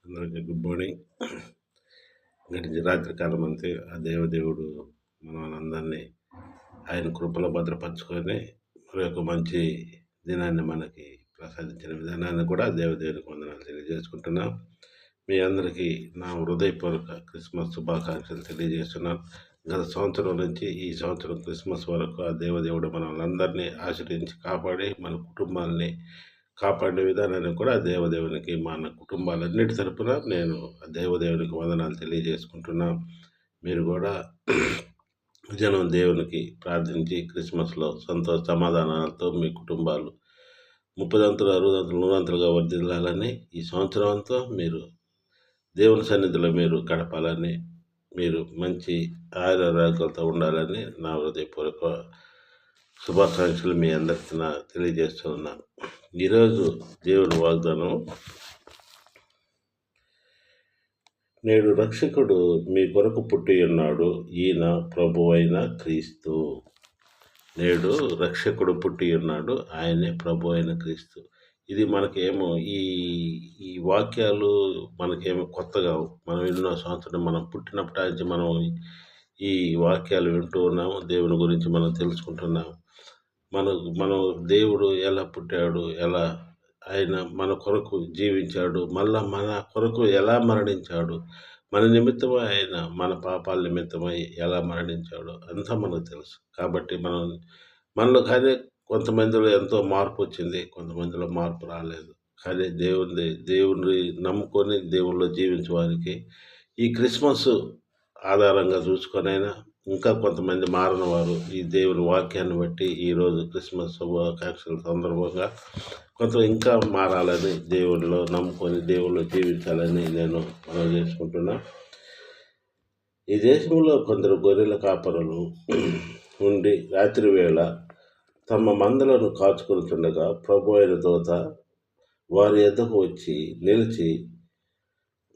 అందరికీ good morning. గడిచిన రాత్రి కాలం అంతే ఆ దేవదేవుడు మనల్ని ఆయన కృపలో భద్రపరుచుకొని మరి ఒక మంచి దినాన్ని మనకి ప్రసాదించిన విధానాన్ని కూడా దేవదేవునికి వందనాలు తెలియజేసుకుంటున్నాం. మీ అందరికీ నా హృదయపూర్వక క్రిస్మస్ శుభాకాంక్షలు తెలియజేస్తున్నాను. గత సంవత్సరం నుంచి ఈ సంవత్సరం క్రిస్మస్ వరకు ఆ దేవదేవుడు మనల్ని ఆశ్రయించి కాపాడి మన కుటుంబాలని కాపాడే విధానాన్ని కూడా దేవదేవునికి మన కుటుంబాలన్నిటి తరపున నేను దేవదేవునికి వందనాలు తెలియజేసుకుంటున్నా. మీరు కూడా జనం దేవునికి ప్రార్థించి క్రిస్మస్లో సమాధానాలతో మీ కుటుంబాలు 30 60 100 వర్ధిల్లాలని ఈ సంవత్సరం అంతా మీరు దేవుని సన్నిధిలో మీరు గడపాలని, మీరు మంచి ఆరోగ్యాలతో ఉండాలని నా హృదయపూర్వక శుభాకాంక్షలు మీ అందరికీ తెలియజేస్తూ ఉన్నాను. ఈరోజు దేవుని వాగ్దానం, నేడు రక్షకుడు మీ కొరకు పుట్టి ఉన్నాడు, ఈయన ప్రభువైన క్రీస్తు. నేడు రక్షకుడు పుట్టి ఉన్నాడు, ఆయనే ప్రభు అయిన క్రీస్తు. ఇది మనకేమో ఈ ఈ వాక్యాలు మనకేమో కొత్తగా, మనం ఎన్నో సంవత్సరం మనం పుట్టినప్పటి నుంచి మనం ఈ వాక్యాలు వింటూ ఉన్నాము. దేవుని గురించి మనం తెలుసుకుంటున్నాము. మనం దేవుడు ఎలా పుట్టాడు, ఎలా ఆయన మన కొరకు జీవించాడు, మళ్ళా మన కొరకు ఎలా మరణించాడు, మన నిమిత్తమై ఆయన మన పాపాల నిమిత్తమై ఎలా మరణించాడు అంతా మనకు తెలుసు. కాబట్టి మనలో కానీ కొంతమందిలో ఎంతో మార్పు వచ్చింది, కొంతమందిలో మార్పు రాలేదు. కానీ దేవుని నమ్ముకొని దేవుళ్ళు జీవించే వారికి ఈ క్రిస్మస్ ఆధారంగా చూసుకొనైనా, ఇంకా కొంతమంది మారిన వారు ఈ దేవుని వాక్యాన్ని బట్టి ఈరోజు క్రిస్మస్ శుభాకాంక్షల సందర్భంగా కొంత ఇంకా మారాలని, దేవునిలో నమ్ముకొని దేవుళ్ళు జీవించాలని నేను మనం చేసుకుంటున్నా. ఈ దేశంలో కొందరు గొర్రెల కాపరులు ఉండి రాత్రి వేళ తమ మందలను కాచుకొనుచుండగా ప్రభు అయిన దూత వారి ఎద్దకు వచ్చి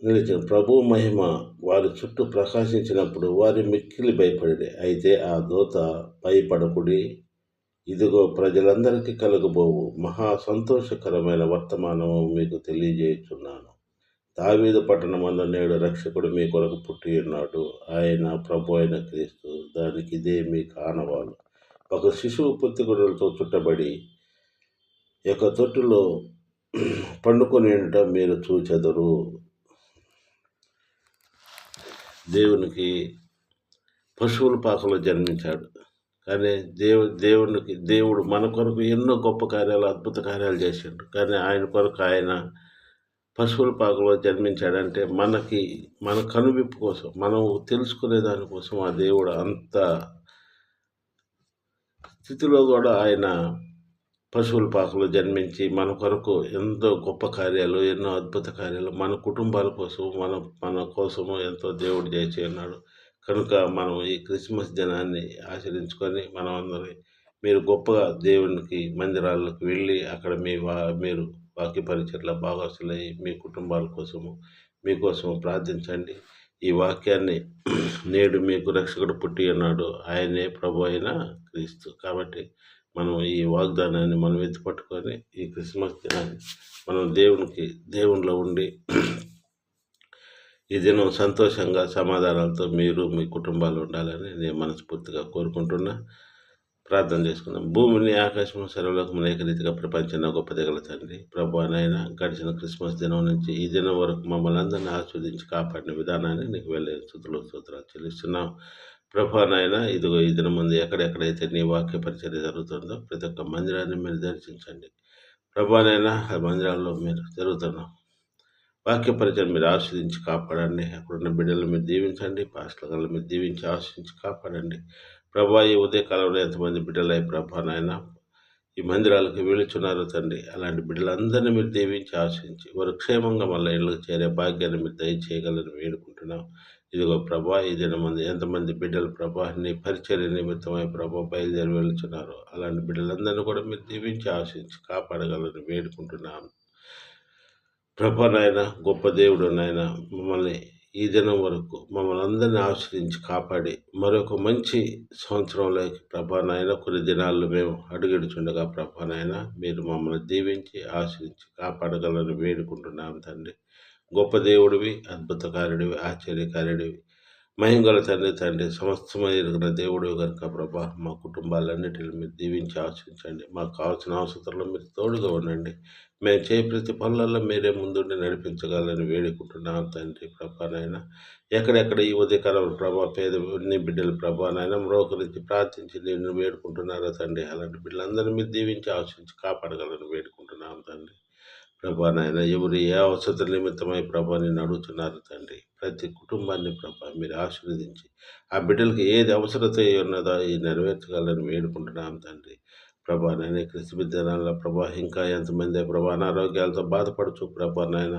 నిలిచిన ప్రభు మహిమ వారి చుట్టూ ప్రకాశించినప్పుడు వారి మిక్కిలి భయపడి, అయితే ఆ దూత భయపడకుడి, ఇదిగో ప్రజలందరికీ కలుగబోవు మహా సంతోషకరమైన వర్తమానము మీకు తెలియజేయుచున్నాను. దావీదు పట్టణమందు నేడు రక్షకుడు మీ కొరకు పుట్టి ఉన్నాడు, ఆయన ప్రభు అయిన క్రీస్తు. దానికి ఇదే మీ కానవాలు. ఒక శిశువు పొత్తిగుడ్డలతో చుట్టబడి ఒక తొట్టులో పండుకొని ఉండటం మీరు చూచెదరు. దేవునికి పశువుల పాకలో జన్మించాడు. కానీ దేవుడు మన కొరకు ఎన్నో గొప్ప కార్యాలు, అద్భుత కార్యాలు చేశాడు. కానీ ఆయన కొరకు ఆయన పశువుల పాకలో జన్మించాడంటే మన కనువిప్పు కోసం, మనం తెలుసుకునే దానికోసం ఆ దేవుడు అంత స్థితిలో కూడా ఆయన పశువుల పాకలో జన్మించి మన కొరకు ఎంతో గొప్ప కార్యాలు, ఎన్నో అద్భుత కార్యాలు మన కుటుంబాల కోసం, మన కోసము ఎంతో దేవుడు చేసి ఉన్నాడు. కనుక మనం ఈ క్రిస్మస్ దినాన్ని ఆచరించుకొని మనం అందరి మీరు గొప్పగా దేవునికి మందిరాలకు వెళ్ళి అక్కడ మీరు వాక్య పరిచర్ల భాగస్తులై మీ కుటుంబాల కోసము మీకోసము ప్రార్థించండి. ఈ వాక్యాన్ని నేడు మీకు రక్షకుడు పుట్టి ఉన్నాడు, ఆయనే ప్రభు అయిన క్రీస్తు. కాబట్టి మనం ఈ వాగ్దానాన్ని మనం ఎత్తిపట్టుకొని ఈ క్రిస్మస్ దినాన్ని మనం దేవునిలో ఉండి ఈ దినం సంతోషంగా సమాధానాలతో మీరు మీ కుటుంబాలు ఉండాలని నేను మనస్ఫూర్తిగా కోరుకుంటున్నా. ప్రార్థన చేసుకున్నాం. భూమిని ఆకాశం సర్వలోకమును ఏకరీతిగా ప్రపంచాన్ని గొప్ప దిగల తండ్రి, ప్రభు నాయన, గడిచిన క్రిస్మస్ దినం నుంచి ఈ దినం వరకు మమ్మల్ని అందరినీ ఆస్వాదించి కాపాడిన విధానాన్ని నీకు వెళ్ళే స్తోత్రాలు చెల్లిస్తున్నాం. ప్రభు నాయన, ఇదిగో ఈ దినం ముందు ఎక్కడెక్కడైతే నీ వాక్య పరిచర్య జరుగుతుందో ప్రతి ఒక్క మందిరాన్ని మీరు దర్శించండి. ప్రభు నాయన, ఆ మందిరాల్లో మీరు జరుగుతున్నాం వాక్య పరిచయం మీరు ఆస్వాదించి కాపాడండి. అక్కడున్న బిడ్డలు మీరు దీవించండి, పాస్టర్లను మీరు దీవించి ఆస్వాదించి కాపాడండి. ప్రభా, ఈ ఉదయకాలంలో ఎంతమంది బిడ్డలై ప్రభా నాయన ఈ మందిరాలకు వెళుచున్నారు తండ్రి, అలాంటి బిడ్డలందరినీ మీరు దీవించి ఆశ్రయించి వారు క్షేమంగా మళ్ళీ ఇళ్ళకి చేరే భాగ్యాన్ని మీరు దయచేయగలని వేడుకుంటున్నాం. ఇదిగో ప్రభా, ఈ దినమంది ఎంతమంది బిడ్డలు ప్రభా నీ పరిచర్య నిమిత్తమై ప్రభా బయలుదేరి వెళుచున్నారు, అలాంటి బిడ్డలందరినీ కూడా మీరు దీవించి ఆశ్రయించి కాపాడగలని వేడుకుంటున్నాం. ప్రభా నాయన, గొప్ప దేవుడు నాయన, మమ్మల్ని ఈ దినం వరకు మమ్మల్ని అందరినీ ఆశ్రయించి కాపాడి మరొక మంచి సంవత్సరంలోకి ప్రభా నాయన కొన్ని దినాల్లో మేము అడుగెడుచుండగా ప్రభా నాయన మీరు మమ్మల్ని దీవించి ఆశ్రయించి కాపాడగలని వేడుకుంటున్నాం తండ్రి. గొప్ప దేవుడివి, అద్భుతకారుడివి, ఆశ్చర్యకారుడివి, మహిమగల తండ్రి సమస్తమైన దేవుడు కనుక ప్రభా మా కుటుంబాలన్నిటిని మీరు దీవించి ఆశించండి. మాకు కావాల్సిన అవసరాల్లో మీరు తోడుగా ఉండండి. మేము చేయ ప్రతి పనులలో మీరే ముందుండి నడిపించగలని వేడుకుంటున్నాం తండ్రి ప్రభానైనా. ఎక్కడెక్కడ ఈ ఉదయకాలం ప్రభా పేద నీ బిడ్డల ప్రభానైనా మరొకరించి ప్రార్థించి నేను వేడుకుంటున్నారా తండ్రి. అలాంటి బిడ్డలందరినీ మీరు దీవించి ఆశించి కాపాడగలని వేడుకుంటున్నాం తండ్రి. ప్రభా నాయన ఎవరు ఏ అవసరం నిమిత్తమై ప్రభా నేను అడుగుతున్నారు తండ్రి. ప్రతి కుటుంబాన్ని ప్రభా మీరు ఆశీర్వదించి ఆ బిడ్డలకు ఏది అవసరత ఉన్నదో ఈ నెరవేర్చగలని వేడుకుంటున్నాం తండ్రి. ప్రభా నాయన క్రిస్మస్ దినాల్లో ప్రభా ఇంకా ఎంతమంది ప్రభా అనారోగ్యాలతో బాధపడుచు ప్రభా నాయన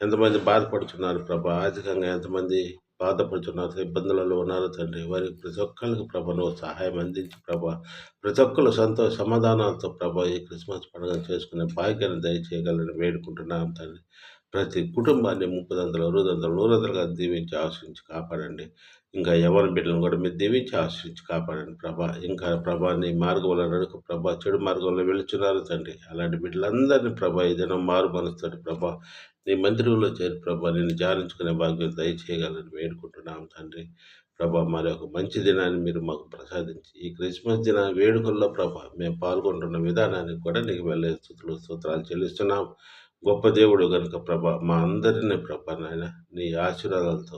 ఎంతమంది బాధపడుతున్నారు ప్రభా. ఆర్థికంగా ఎంతమంది బాధపడుతున్నారు, ఇబ్బందులలో ఉన్నారు తండ్రి. వారికి ప్రతి ఒక్కరికి ప్రభా నువ్వు సహాయం అందించి ప్రభా ప్రతి ఒక్కరు సమాధానాలతో ప్రభా ఈ క్రిస్మస్ పండుగ చేసుకునే భాగ్యాన్ని దయచేయగలని వేడుకుంటున్నాం తండ్రి. ప్రతి కుటుంబాన్ని 30 60 100 దీవించి ఆశ్రయించి కాపాడండి. ఇంకా ఎవరి బిడ్డలను కూడా మీరు దీవించి ఆశ్రయించి కాపాడండి ప్రభా. ఇంకా ప్రభా నీ మార్గంలో నడుకు ప్రభా చెడు మార్గంలో వెళుచున్నారు తండ్రి. అలాంటి బిడ్డలందరినీ ప్రభా ఈ దినం మారు మనస్తాడు ప్రభా నీ మందిరంలో చేరి ప్రభా నేను ధ్యానించుకునే భాగ్యం దయచేయగలని వేడుకుంటున్నాం తండ్రి. ప్రభా మరి ఒక మంచి దినాన్ని మీరు మాకు ప్రసాదించి ఈ క్రిస్మస్ దిన వేడుకల్లో ప్రభా మేము పాల్గొంటున్న విధానానికి కూడా నీకు వెళ్ళే స్తోత్రాలు చెల్లిస్తున్నాం. గొప్ప దేవుడు కనుక ప్రభా మా అందరినీ ప్రభా నాయన నీ ఆశీర్వాదాలతో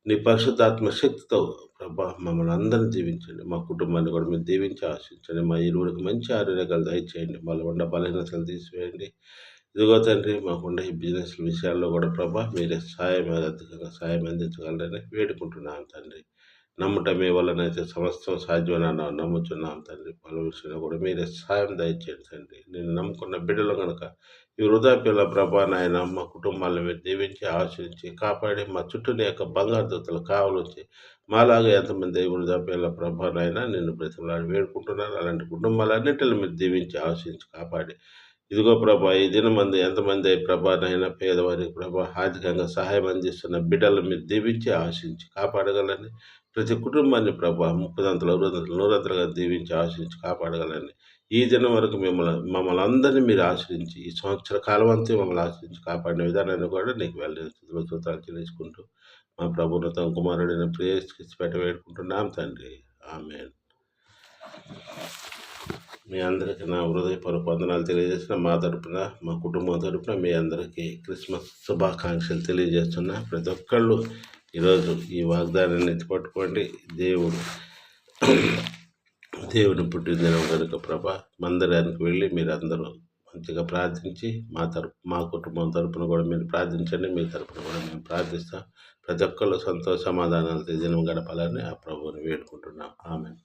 నీ పరిశుద్ధాత్మ శక్తితో ప్రభా మమ్మల్ని అందరినీ దీవించండి. మా కుటుంబాన్ని కూడా మీరు దీవించి ఆశించండి. మా ఇరువురికి మంచి ఆరోగ్యాలు దయచేయండి. మాలో ఉన్న బలహీనతలు తీసివేయండి. ఇదిగో తండ్రి మాకుండే ఈ బిజినెస్ విషయాల్లో కూడా ప్రభా మీరే అధికంగా సాయం అందించగలరని వేడుకుంటున్నాను తండ్రి. నమ్మటమే వలనైతే సమస్తం సాధ్యమని నమ్ముతున్నాం తండ్రి. పలు విషయంలో కూడా మీరే సాయం దయచేయండి తండ్రి. నేను నమ్ముకున్న బిడ్డలు కనుక ఈ వృధాప్యుల ప్రభా నాయన మా కుటుంబాలను మీరు దీవించి ఆశ్రయించి కాపాడి మా చుట్టూని యొక్క బంగారు దత్తలు కావలొచ్చి మాలాగా ఎంతమంది వృధాప్యుల ప్రభా నాయన నిన్ను బ్రతిమలాడి వేడుకుంటున్నారు. అలాంటి కుటుంబాలన్నింటిని మీరు దీవించి ఆశ్రయించి కాపాడి ఇదిగో ప్రభా ఈ దినమంది ఎంతమంది ప్రభానైనా పేదవారికి ప్రభా ఆర్థికంగా సహాయం అందిస్తున్న బిడ్డలు మీరు దీవించి ఆశించి కాపాడగలని ప్రతి కుటుంబాన్ని ప్రభా 30 100 దీవించి ఆశించి కాపాడగలని ఈ దినం వరకు మమ్మల్ని అందరినీ మీరు ఆశ్రయించి ఈ సంవత్సర కాలం అంతా మమ్మల్ని ఆశ్రయించి కాపాడిన విధానాన్ని కూడా నీకు వెళ్ళిన స్థితిలో సూత్రాలు చెల్లించుకుంటూ మా ప్రభుత్వం కుమారుడైన ప్రేయస్కి వేడుకుంటున్నాం తండ్రి. ఆమేన్. మీ అందరికీ నా హృదయపూర్వక వందనాలు తెలియజేసిన మా తరపున మా కుటుంబం తరపున మీ అందరికీ క్రిస్మస్ శుభాకాంక్షలు తెలియజేస్తున్నా. ప్రతి ఒక్కళ్ళు ఈరోజు ఈ వాగ్దానాన్ని ఎత్తిపట్టుకోండి. దేవుని పుట్టినదినం కనుక ప్రభా మందిరానికి వెళ్ళి మీరు అందరూ మంచిగా ప్రార్థించి మా కుటుంబం తరపున కూడా మీరు ప్రార్థించండి. మీ తరపున కూడా మేము ప్రార్థిస్తాం. ప్రతి ఒక్కళ్ళు సమాధానాలతో దినం గడపాలని ఆ ప్రభువుని వేడుకుంటున్నాం. ఆమేన్.